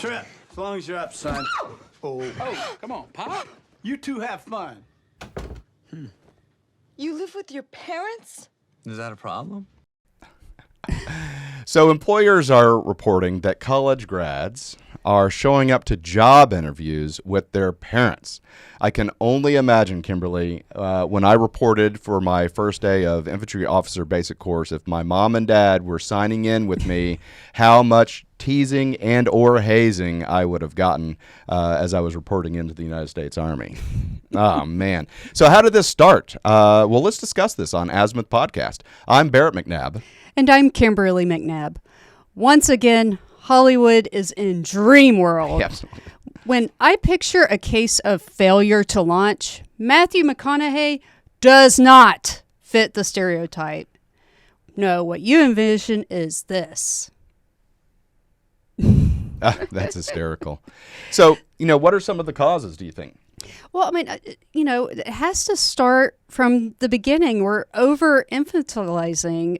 trip. As long as you're up, son. Oh, come on, Pop. You two have fun. You live with your parents? Is that a problem? So employers are reporting that college grads are showing up to job interviews with their parents. I can only imagine, Kimberly, when I reported for my first day of infantry officer basic course, if my mom and dad were signing in with me, how much teasing and or hazing I would have gotten as I was reporting into the United States Army. Oh, man. So how did this start? Well, let's discuss this on Azimuth Podcast. I'm Barrett McNabb. And I'm Kimberly McNabb. Once again, Hollywood is in dream world. Yes. When I picture a case of failure to launch, Matthew McConaughey does not fit the stereotype. No, what you envision is this. That's hysterical. So, what are some of the causes, do you think? Well, I mean, it has to start from the beginning. We're over-infantilizing,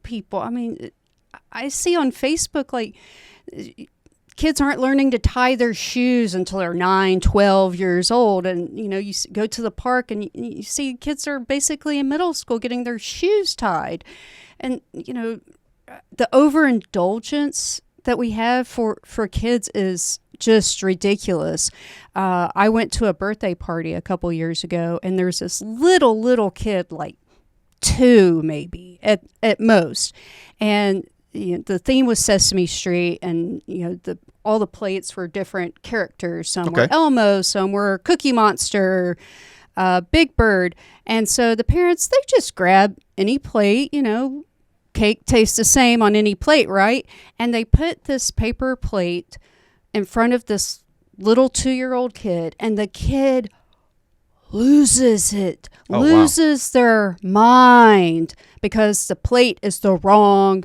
people. I mean, I see on Facebook, like, kids aren't learning to tie their shoes until they're 9, 12 years old. And, you go to the park and you see kids are basically in middle school getting their shoes tied. And, the overindulgence that we have for kids is just ridiculous. I went to a birthday party a couple years ago, and there's this little kid, like 2 maybe at most, and the theme was Sesame Street, and all the plates were different characters. Some were Elmo, some were Cookie Monster, Big Bird, and so the parents, they just grab any plate, cake tastes the same on any plate, right? And they put this paper plate in front of this little 2-year-old kid, and the kid loses it, loses their mind because the plate is the wrong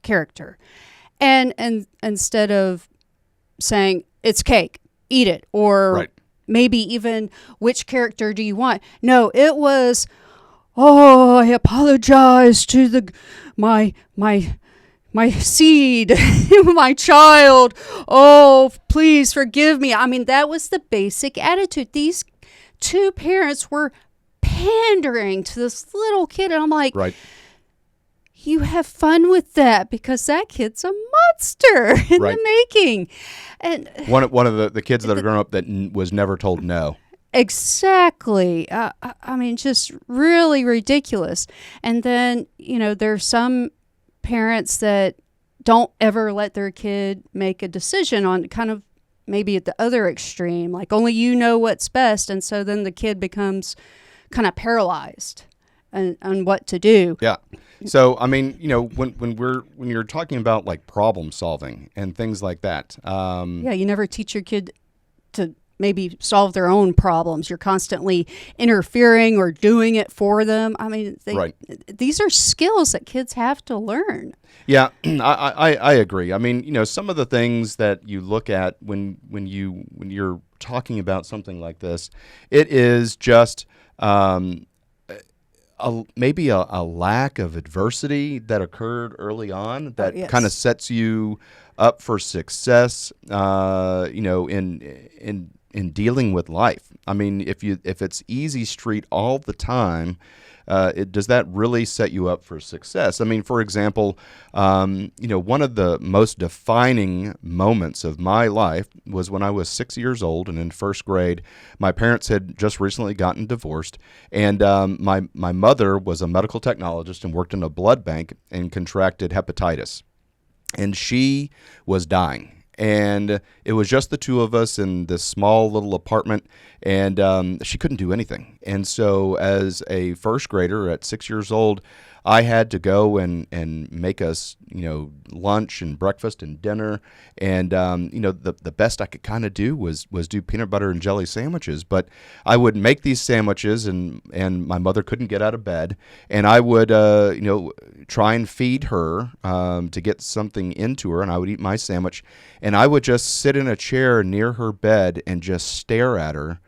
character. And instead of saying, it's cake, eat it, or maybe even, which character do you want? No, it was, I apologize to my seed, my child. Oh, please forgive me. I mean, that was the basic attitude. These 2 parents were pandering to this little kid. And I'm like, you have fun with that because that kid's a monster in the making. And one of the kids that have grown up that was never told no. Exactly. I mean, just really ridiculous. And then, there's some parents that don't ever let their kid make a decision on kind of maybe at the other extreme, like only you know what's best. And so then the kid becomes kind of paralyzed on what to do. Yeah. So, I mean, when you're talking about like problem solving and things like that. You never teach your kid to maybe solve their own problems. You're constantly interfering or doing it for them. I mean, these are skills that kids have to learn. Yeah, I agree. I mean, some of the things that you look at when you're talking about something like this, it is just maybe a lack of adversity that occurred early on that kind of sets you up for success. In dealing with life. I mean, if it's easy street all the time, does that really set you up for success? I mean, for example, one of the most defining moments of my life was when I was 6 years old and in first grade. My parents had just recently gotten divorced, and my mother was a medical technologist and worked in a blood bank and contracted hepatitis, and she was dying. And it was just the 2 of us in this small little apartment, and she couldn't do anything. And so as a first grader at 6 years old, I had to go and make us, lunch and breakfast and dinner. And, the best I could kind of do was do peanut butter and jelly sandwiches. But I would make these sandwiches, and my mother couldn't get out of bed. And I would, try and feed her to get something into her, and I would eat my sandwich. And I would just sit in a chair near her bed and just stare at her,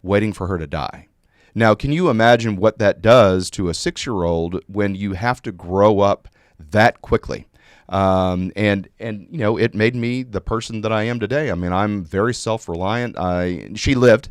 waiting for her to die. Now, can you imagine what that does to a 6-year-old when you have to grow up that quickly? And it made me the person that I am today. I mean, I'm very self-reliant. She lived,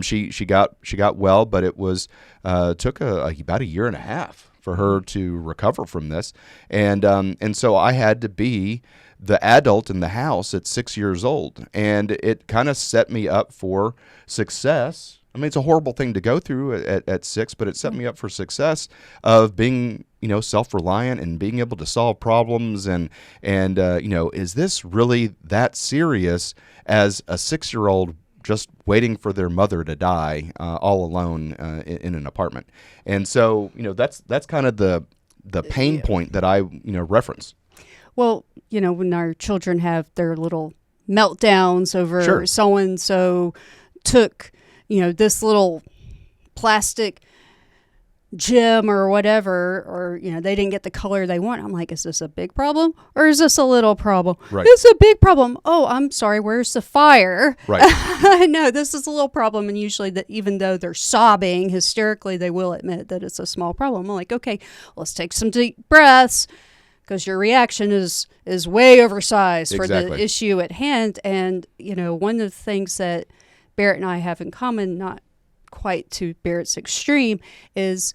she got well, but it was took about a year and a half for her to recover from this, and so I had to be the adult in the house at 6 years old, and it kind of set me up for success. I mean, it's a horrible thing to go through at 6, but it set me up for success of being, self-reliant and being able to solve problems. And is this really that serious as a 6-year-old just waiting for their mother to die all alone in an apartment? And so, that's kind of the pain point that I, reference. Well, when our children have their little meltdowns over so-and-so took, this little plastic gem or whatever, or, they didn't get the color they want. I'm like, is this a big problem or is this a little problem? Right. It's a big problem. Oh, I'm sorry. Where's the fire? Right. No, this is a little problem. And usually even though they're sobbing hysterically, they will admit that it's a small problem. I'm like, okay, let's take some deep breaths, because your reaction is way oversized for the issue at hand. And, one of the things that Barrett and I have in common, not quite to Barrett's extreme, is,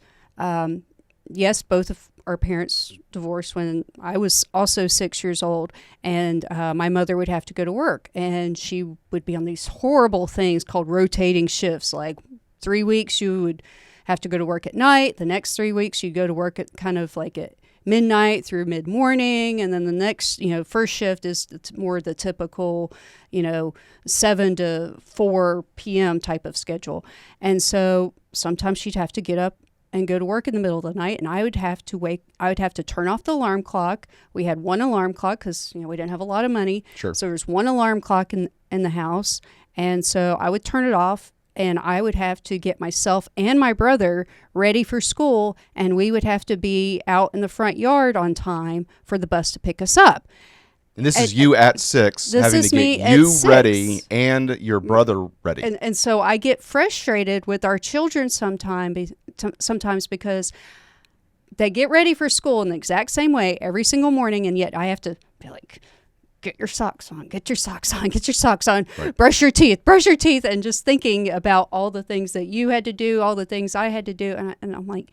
yes, both of our parents divorced when I was also 6 years old, and my mother would have to go to work, and she would be on these horrible things called rotating shifts. Like 3 weeks you would have to go to work at night. The next 3 weeks you go to work at kind of like at midnight through mid-morning, and then the next, first shift is more the typical, 7 to 4 p.m. type of schedule. And so sometimes she'd have to get up and go to work in the middle of the night, and I would have to turn off the alarm clock. We had one alarm clock because, we didn't have a lot of money. Sure. So there's one alarm clock in the house, and so I would turn it off, and I would have to get myself and my brother ready for school, and we would have to be out in the front yard on time for the bus to pick us up. And this is you at 6, having to get you ready and your brother ready. And so I get frustrated with our children sometimes because they get ready for school in the exact same way every single morning, and yet I have to be like, get your socks on, get your socks on, get your socks on, right. brush your teeth, and just thinking about all the things that you had to do, all the things I had to do. And I'm like,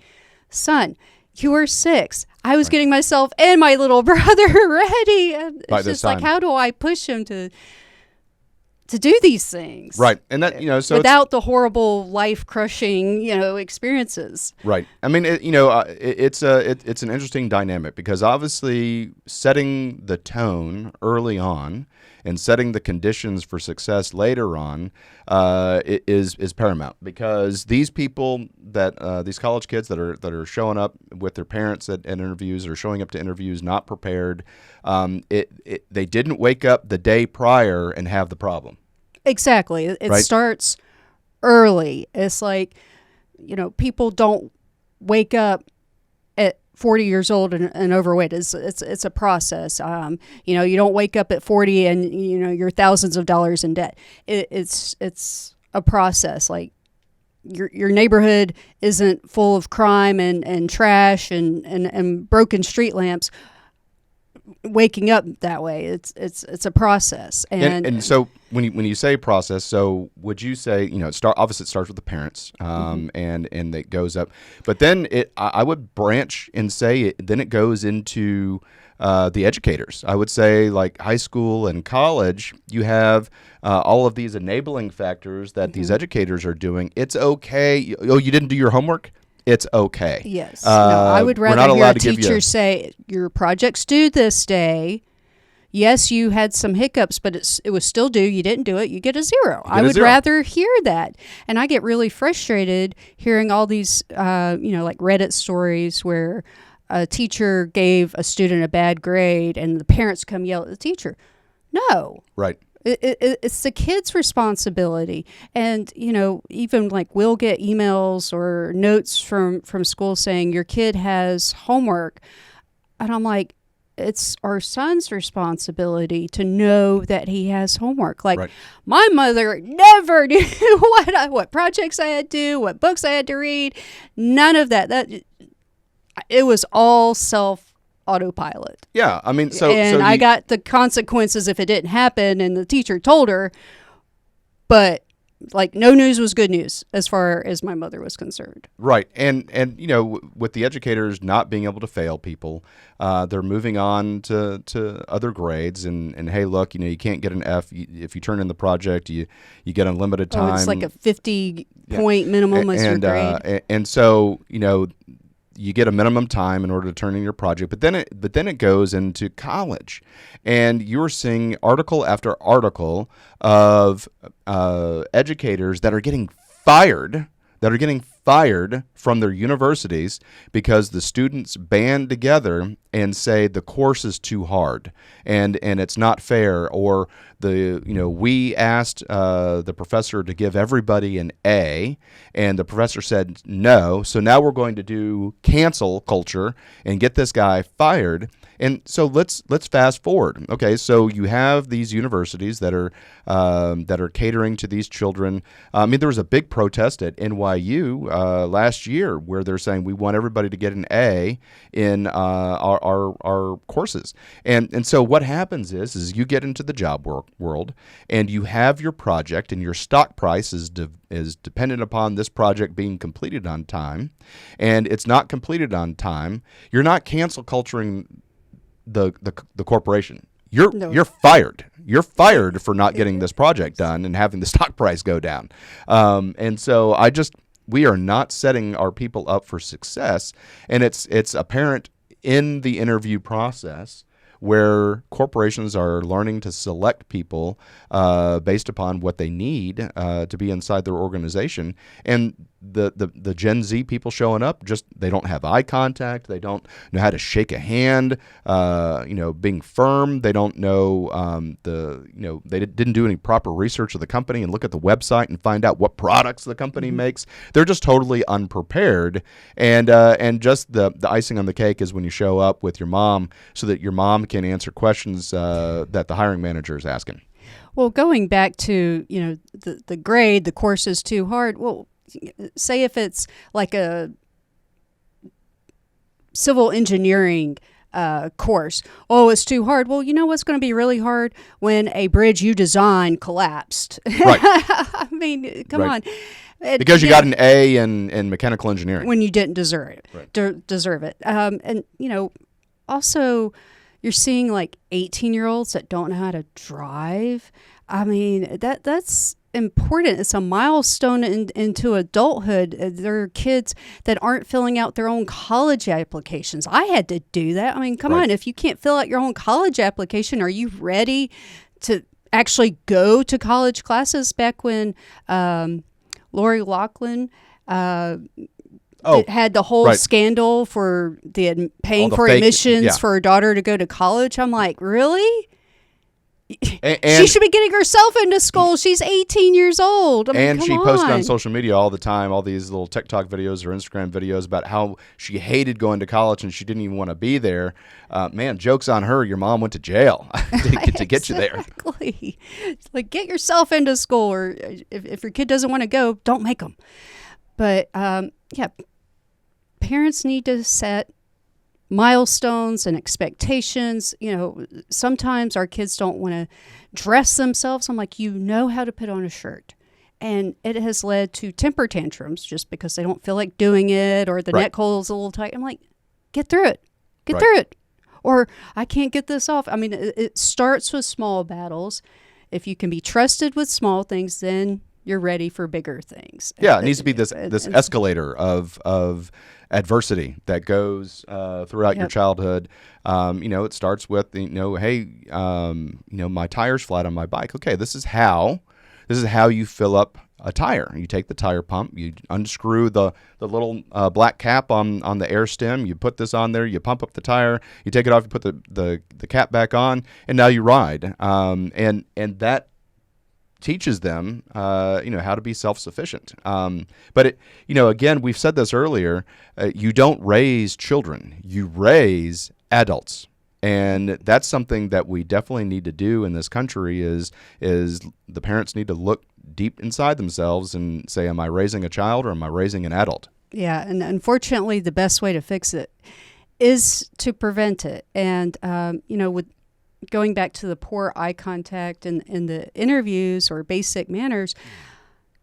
son, you were 6. I was getting myself and my little brother ready. And it's just like, how do I push him to do these things? Right. And that, so without the horrible life-crushing, experiences. Right. I mean, it's an interesting dynamic, because obviously setting the tone early on and setting the conditions for success later on is paramount, because these people that these college kids that are showing up with their parents at interviews, or showing up to interviews not prepared, they didn't wake up the day prior and have the problem. Exactly. It right? starts early. It's like, people don't wake up at 40 years old and overweight. It's a process. You don't wake up at 40 and, you're thousands of dollars in debt. It's a process. Like, your neighborhood isn't full of crime and trash and broken street lamps. Waking up that way, it's a process. And so when you say process, so would you say, obviously it starts with the parents, and it goes up, but then I would branch and say then it goes into the educators. I would say, like high school and college, you have all of these enabling factors that these educators are doing. It's okay. Oh, you didn't do your homework? It's okay. Yes. No, I would rather hear a teacher say, your project's due this day. Yes, you had some hiccups, but it was still due. You didn't do it. You get a 0. I would rather hear that. And I get really frustrated hearing all these, like Reddit stories where a teacher gave a student a bad grade and the parents come yell at the teacher. No. Right. It's the kid's responsibility. And, even like we'll get emails or notes from school saying your kid has homework. And I'm like, it's our son's responsibility to know that he has homework. Like, right. My mother never knew what projects I had to do, what books I had to read. None of that. It was all autopilot. Yeah, I mean, I got the consequences if it didn't happen, and the teacher told her, but like no news was good news as far as my mother was concerned. Right. And with the educators not being able to fail people, they're moving on to other grades. And hey, look, you can't get an F. If you turn in the project, you get unlimited time. It's like a 50-point minimum as your grade. And so, you get a minimum time in order to turn in your project, but then it goes into college, and you're seeing article after article of educators that are getting fired from their universities because the students band together and say the course is too hard and it's not fair, or we asked the professor to give everybody an A and the professor said no, so now we're going to do cancel culture and get this guy fired. And so let's fast forward. Okay, so you have these universities that are catering to these children. I mean, there was a big protest at NYU last year where they're saying we want everybody to get an A in our courses. And so what happens is you get into the job world and you have your project, and your stock price is dependent upon this project being completed on time, and it's not completed on time. You're not cancel culturing the corporation. You're fired. You're fired for not getting this project done and having the stock price go down. And so we are not setting our people up for success, and it's apparent in the interview process where corporations are learning to select people based upon what they need to be inside their organization. And the Gen Z people showing up, just they don't have eye contact. They don't know how to shake a hand, being firm. They don't know they didn't do any proper research of the company and look at the website and find out what products the company makes. They're just totally unprepared. And just the icing on the cake is when you show up with your mom so that your mom can answer questions that the hiring manager is asking. Well, going back to, the grade, the course is too hard. Well, say if it's like a civil engineering course. Oh, it's too hard. Well, you know what's going to be really hard? When a bridge you designed collapsed. Right. I mean, come on. Because you got an A in mechanical engineering. When you didn't deserve it. Right. Deserve it. And, also you're seeing like 18-year-olds that don't know how to drive. I mean, that's important. It's a milestone into adulthood. There are kids that aren't filling out their own college applications. I had to do that. I mean, come on. If you can't fill out your own college application, are you ready to actually go to college classes? Back when Lori Loughlin it had the whole scandal for paying for admissions for her daughter to go to college. I'm like, really? And she should be getting herself into school. She's 18 years old. I mean, and she posted on social media all the time, all these little TikTok videos or Instagram videos about how she hated going to college and she didn't even want to be there. Man, joke's on her. Your mom went to jail to get you there. Exactly. Like, get yourself into school, or if your kid doesn't want to go, don't make them. But, parents need to set milestones and expectations. Sometimes our kids don't want to dress themselves. I'm like, how to put on a shirt. And it has led to temper tantrums just because they don't feel like doing it, or the neck hole's a little tight. I'm like, get through it. Get through it. Or I can't get this off. I mean, it starts with small battles. If you can be trusted with small things, then you're ready for bigger things. Yeah, it needs to be this escalator of adversity that goes throughout your childhood. It starts with hey, my tire's flat on my bike. Okay, this is how you fill up a tire. You take the tire pump, you unscrew the little black cap on the air stem, you put this on there, you pump up the tire, you take it off, you put the cap back on, and now you ride. And that teaches them, how to be self-sufficient. But again, we've said this earlier. You don't raise children; you raise adults, and that's something that we definitely need to do in this country. Is the parents need to look deep inside themselves and say, "Am I raising a child or am I raising an adult?" Yeah, and unfortunately, the best way to fix it is to prevent it. And, with going back to the poor eye contact and in the interviews or basic manners,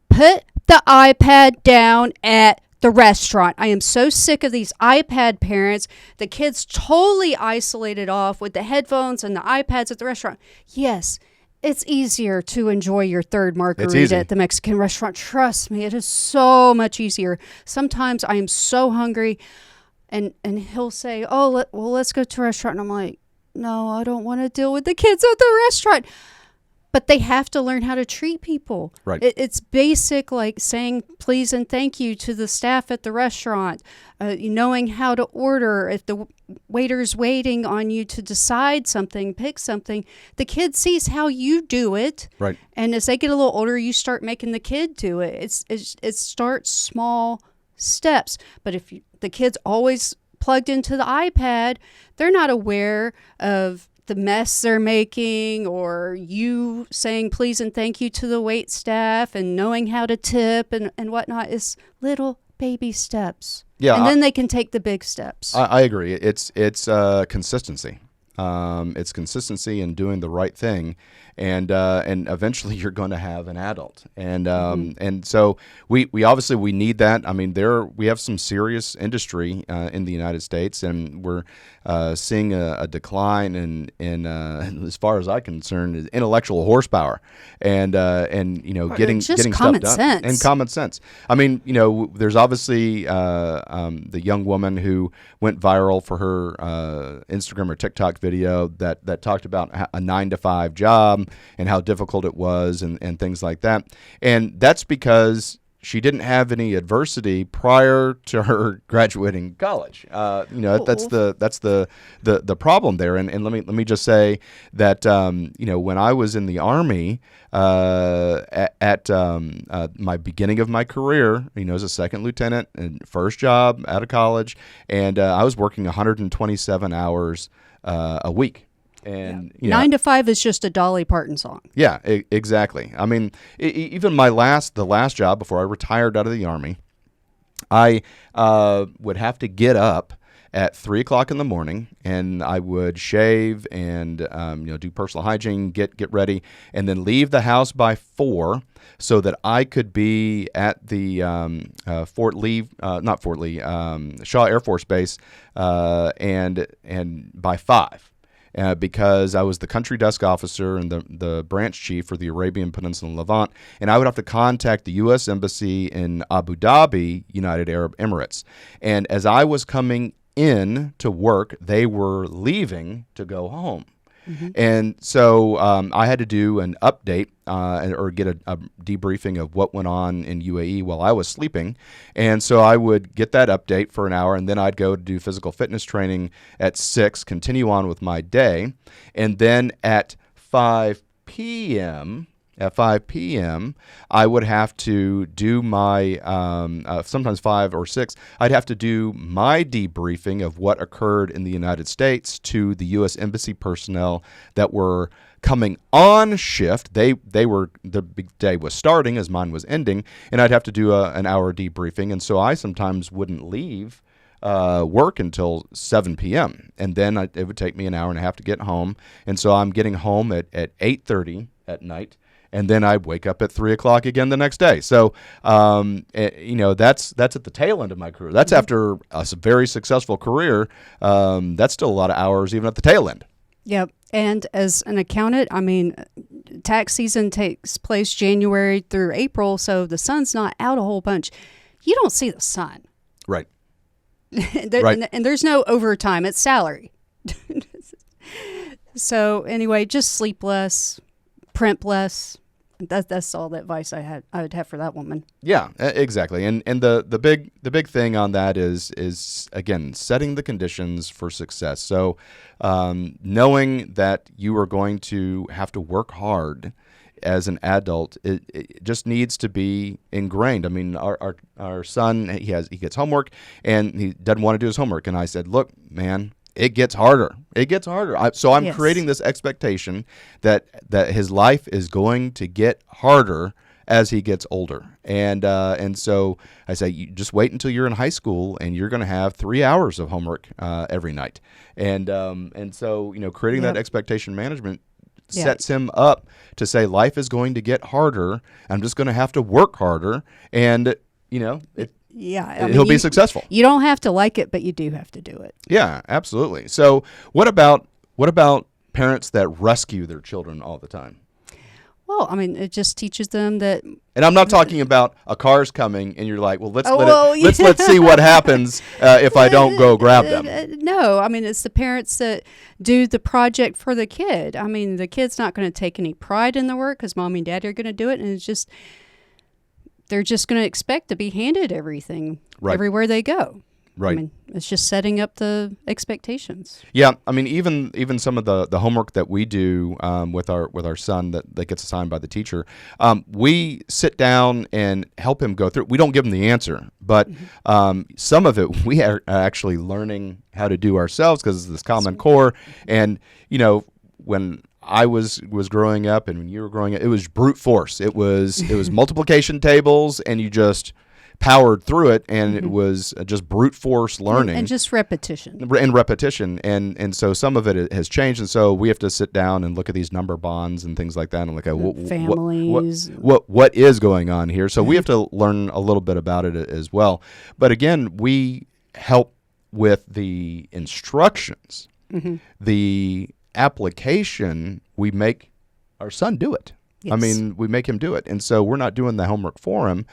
put the iPad down at the restaurant. I am so sick of these iPad parents. The kids totally isolated off with the headphones and the iPads at the restaurant. Yes, it's easier to enjoy your third margarita at the Mexican restaurant. Trust me, it is so much easier. Sometimes I am so hungry, and he'll say, "Oh, let's go to a restaurant." And I'm like, "No, I don't want to deal with the kids at the restaurant." But they have to learn how to treat people. Right. It's basic, like saying please and thank you to the staff at the restaurant, knowing how to order. If the waiter's waiting on you to decide something, pick something, the kid sees how you do it. Right. And as they get a little older, you start making the kid do it. It starts small steps. But if the kid's always plugged into the iPad, they're not aware of the mess they're making, or you saying please and thank you to the wait staff, and knowing how to tip and whatnot is little baby steps. Yeah, and then they can take the big steps. I agree. It's consistency. It's consistency in doing the right thing, and eventually you're going to have an adult, and so we obviously we need that. I mean, we have some serious industry in the United States, and we're seeing a decline in as far as I'm concerned, is intellectual horsepower, and getting stuff common done sense. and common sense. I mean, there's obviously the young woman who went viral for her Instagram or TikTok video that talked about a 9-to-5 job and how difficult it was and things like that. And that's because she didn't have any adversity prior to her graduating college. That's the problem there. And let me just say that when I was in the Army at my beginning of my career, as a second lieutenant and first job out of college, and I was working 127 hours a week. And 9 to 5 is just a Dolly Parton song. Yeah, exactly. I mean, even the last job before I retired out of the Army, I would have to get up at 3 o'clock in the morning, and I would shave and do personal hygiene, get ready, and then leave the house by 4 so that I could be at the Shaw Air Force Base, and by 5. Because I was the country desk officer and the branch chief for the Arabian Peninsula and Levant, and I would have to contact the U.S. Embassy in Abu Dhabi, United Arab Emirates. And as I was coming in to work, they were leaving to go home. Mm-hmm. And so I had to do an update or get a debriefing of what went on in UAE while I was sleeping. And so I would get that update for an hour, and then I'd go to do physical fitness training at 6, continue on with my day. And then at 5 p.m., I would have to do my, sometimes 5 or 6, I'd have to do my debriefing of what occurred in the United States to the U.S. Embassy personnel that were coming on shift. The big day was starting as mine was ending, and I'd have to do an hour debriefing. And so I sometimes wouldn't leave work until 7 p.m. And then it would take me an hour and a half to get home. And so I'm getting home at 8:30 at night. And then I'd wake up at 3 o'clock again the next day. So, that's at the tail end of my career. That's after a very successful career. That's still a lot of hours even at the tail end. Yep. And as an accountant, I mean, tax season takes place January through April, so the sun's not out a whole bunch. You don't see the sun. Right. Right. And there's no overtime. It's salary. So anyway, just sleep less, print less. That's all the advice I would have for that woman. Yeah, exactly. And the big thing on that is again setting the conditions for success. So knowing that you are going to have to work hard as an adult, it just needs to be ingrained. I mean, our son, he gets homework and he doesn't want to do his homework, and I said, look, man, it gets harder. So I'm creating this expectation that his life is going to get harder as he gets older. And so I say, you just wait until you're in high school, and you're going to have 3 hours of homework every night. And so, creating that expectation management sets him up to say, life is going to get harder. I'm just going to have to work harder, and he'll be successful. You don't have to like it, but you do have to do it. Yeah, absolutely. So what about parents that rescue their children all the time? Well, I mean, it just teaches them that. And I'm not talking about a car's coming and you're like, well, let's see what happens if I don't go grab them. No, I mean, it's the parents that do the project for the kid. I mean, the kid's not going to take any pride in the work because mommy and daddy are going to do it, and they're just going to expect to be handed everything everywhere they go. Right. I mean, it's just setting up the expectations. Yeah, I mean, even some of the homework that we do with our son that gets assigned by the teacher, we sit down and help him go through. We don't give him the answer, but some of it we are actually learning how to do ourselves because it's this Common Core. And when I was growing up and when you were growing up, it was brute force. It was multiplication tables, and you just powered through it, and it was just brute force learning and just repetition and so some of it has changed, and so we have to sit down and look at these number bonds and things like that, and like families, what is going on here. So we have to learn a little bit about it as well. But again, we help with the instructions. The application, we make our son do it. Yes. I mean, we make him do it. And so we're not doing the homework for him.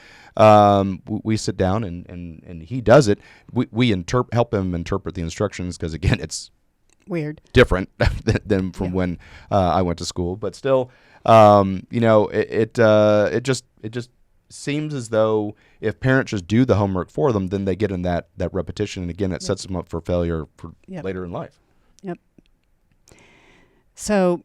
We sit down and he does it. We help him interpret the instructions because, again, it's weird, different than from when I went to school. But still, it just seems as though if parents just do the homework for them, then they get in that repetition. And, again, it sets them up for failure for later in life. Yep. So,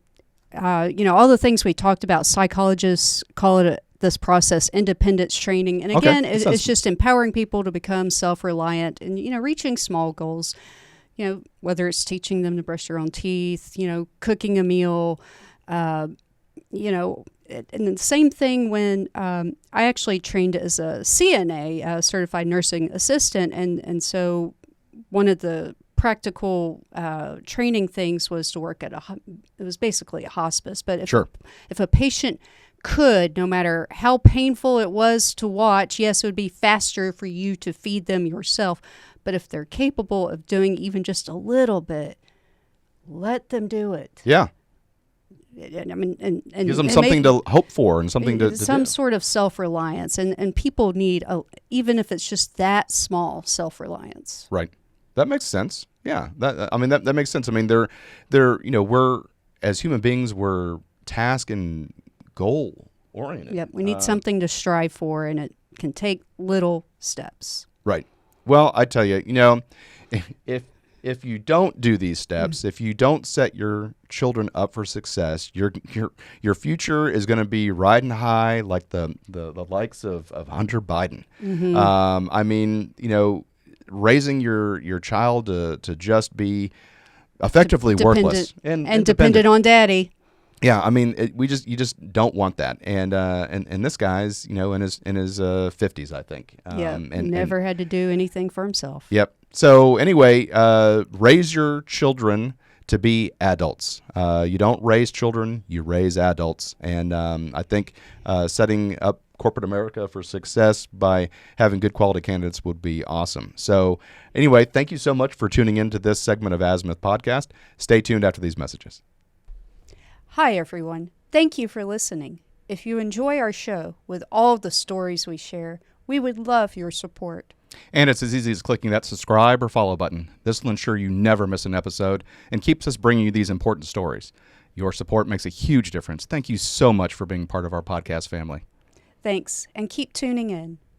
all the things we talked about, psychologists call it this process independence training. And again, it's just empowering people to become self-reliant and, reaching small goals, whether it's teaching them to brush their own teeth, cooking a meal, and the same thing when I actually trained as a CNA, certified nursing assistant. And so one of the practical training things was to work at it was basically a hospice. But if a patient could, no matter how painful it was to watch, yes, it would be faster for you to feed them yourself. But if they're capable of doing even just a little bit, let them do it. Yeah. I mean, and gives them something to hope for and something to some do. Sort of self-reliance. And people need, even if it's just that small, self-reliance. Right. That makes sense. Yeah, that makes sense. I mean, we're as human beings, we're task and goal oriented. Yep, we need something to strive for, and it can take little steps. Right. Well, I tell you, if you don't do these steps, if you don't set your children up for success, your future is going to be riding high like the likes of Hunter Biden. I mean, raising your child to just be effectively worthless and dependent on daddy. Yeah, I mean, you just don't want that. And this guy's in his 50s, I think. Never had to do anything for himself. Yep. So anyway, raise your children to be adults. You don't raise children, you raise adults. And I think setting up corporate America for success by having good quality candidates would be awesome. So anyway, thank you so much for tuning into this segment of Azimuth Podcast. Stay tuned after these messages. Hi, everyone. Thank you for listening. If you enjoy our show with all the stories we share, we would love your support. And it's as easy as clicking that subscribe or follow button. This will ensure you never miss an episode and keeps us bringing you these important stories. Your support makes a huge difference. Thank you so much for being part of our podcast family. Thanks, and keep tuning in.